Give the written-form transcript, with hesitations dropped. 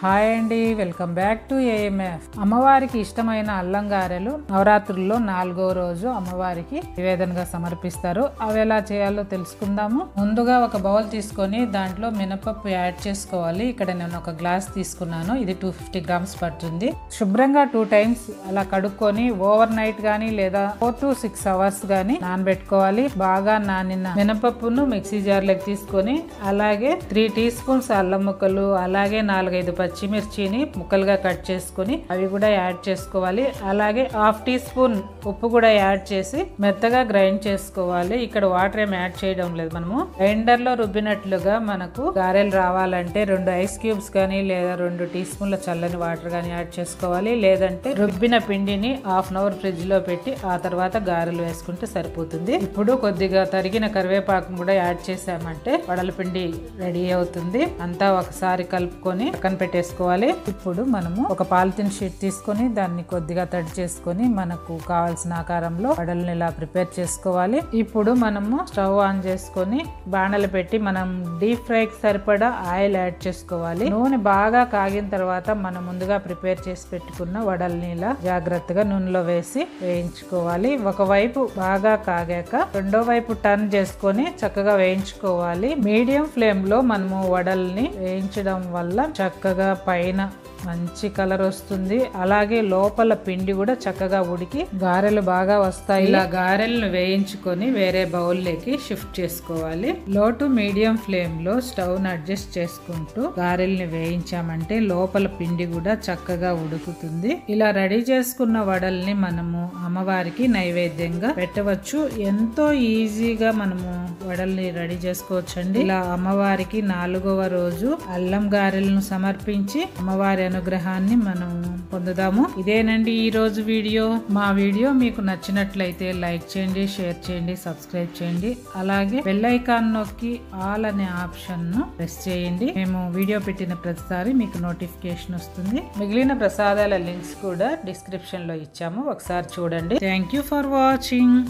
Hi అండి, welcome back to AMF. అమ్మవారికి ఇష్టమైన అల్లం గారెలు నవరాత్రుల్లో 4వ రోజు అమ్మవారికి నివేదనగా సమర్పిస్తారు. అవి ఎలా చేయాలో తెలుసుకుందాము. ముందుగా ఒక బౌల్ తీసుకొని దాంట్లో మినపప్పు యాడ్ చేసుకోవాలి. ఇక్కడ నేను ఒక గ్లాస్ తీసుకున్నాను. ఇది 250 గ్రామ్స్ పడుతుంది. శుభ్రంగా 2 టైమ్స్ అలా కడుక్కొని ఓవర్ నైట్ గానీ లేదా 4 to 6 అవర్స్ గానీ నానబెట్టుకోవాలి. బాగా నానిన మినపప్పును మిక్సీ జార్లోకి తీసుకొని అలాగే 3 టీ స్పూన్స్ అల్లం ముక్కలు, అలాగే 4-5 పచ్చిమిర్చిని ముక్కలుగా కట్ చేసుకుని అవి కూడా యాడ్ చేసుకోవాలి. అలాగే 1/2 టీ స్పూన్ ఉప్పు కూడా యాడ్ చేసి మెత్తగా గ్రైండ్ చేసుకోవాలి. ఇక్కడ వాటర్ ఏం యాడ్ చేయడం లేదు. మనము గ్రైండర్ లో రుబ్బినట్లుగా మనకు గారెలు రావాలంటే 2 ఐస్ క్యూబ్స్ కానీ లేదా 2 టీ స్పూన్ల చల్లని వాటర్ కానీ యాడ్ చేసుకోవాలి. లేదంటే రుబ్బిన పిండిని 1/2 అవర్ ఫ్రిడ్జ్ లో పెట్టి ఆ తర్వాత గారెలు వేసుకుంటే సరిపోతుంది. ఇప్పుడు కొద్దిగా తరిగిన కరివేపాకు కూడా యాడ్ చేసామంటే వడల పిండి రెడీ అవుతుంది. అంతా ఒకసారి కలుపుకొని పక్కన పెట్టేసుకోవాలి. ఇప్పుడు మనము ఒక పాలిథిన్ షీట్ తీసుకొని దాన్ని కొద్దిగా తడి చేసుకొని మనకు కావాల్సిన ఆకారంలో వడలను ఇలా ప్రిపేర్ చేసుకోవాలి. ఇప్పుడు మనము స్టవ్ ఆన్ చేసుకొని బాణలు పెట్టి మనం డీప్ ఫ్రైకి సరిపడా ఆయిల్ యాడ్ చేసుకోవాలి. నూనె బాగా కాగిన తర్వాత మనం ముందుగా ప్రిపేర్ చేసి పెట్టుకున్న వడల్ని ఇలా జాగ్రత్తగా నూనెలో వేసి వేయించుకోవాలి. ఒకవైపు బాగా కాగాక రెండో వైపు టర్న్ చేసుకొని చక్కగా వేయించుకోవాలి. మీడియం ఫ్లేమ్ లో మనము వడల్ని వేయించడం వల్ల చక్కగా పైన మంచి కలర్ వస్తుంది. అలాగే లోపల పిండి కూడా చక్కగా ఉడికి గారెలు బాగా వస్తాయి. ఇలా గారెలను వేయించుకొని వేరే బౌల్లోకి షిఫ్ట్ చేసుకోవాలి. లో టు మీడియం ఫ్లేమ్ లో స్టవ్ ను అడ్జస్ట్ చేసుకుంటూ గారెల్ని వేయించామంటే లోపల పిండి కూడా చక్కగా ఉడుకుతుంది. ఇలా రెడీ చేసుకున్న వడల్ని మనము అమ్మవారికి నైవేద్యంగా పెట్టవచ్చు. ఎంతో ఈజీగా మనము వడల్ని రెడీ చేసుకోవచ్చండి. ఇలా అమ్మవారికి 4వ రోజు అల్లం గారెలను సమర్పించి అమ్మవారి అనుగ్రహాన్ని మనం పొందుదాము. ఇదేనండి ఈ రోజు వీడియో. మా వీడియో మీకు నచ్చినట్లయితే లైక్ చేయండి, షేర్ చేయండి, సబ్స్క్రైబ్ చేయండి. అలాగే బెల్ ఐకాన్ నొక్కి ఆల్ అనే ఆప్షన్ ను ప్రెస్ చేయండి. మేము వీడియో పెట్టిన ప్రతిసారి మీకు నోటిఫికేషన్ వస్తుంది. మిగిలిన ప్రసాదాల లింక్స్ కూడా డిస్క్రిప్షన్ లో ఇచ్చాము, ఒకసారి చూడండి. Thank you for watching.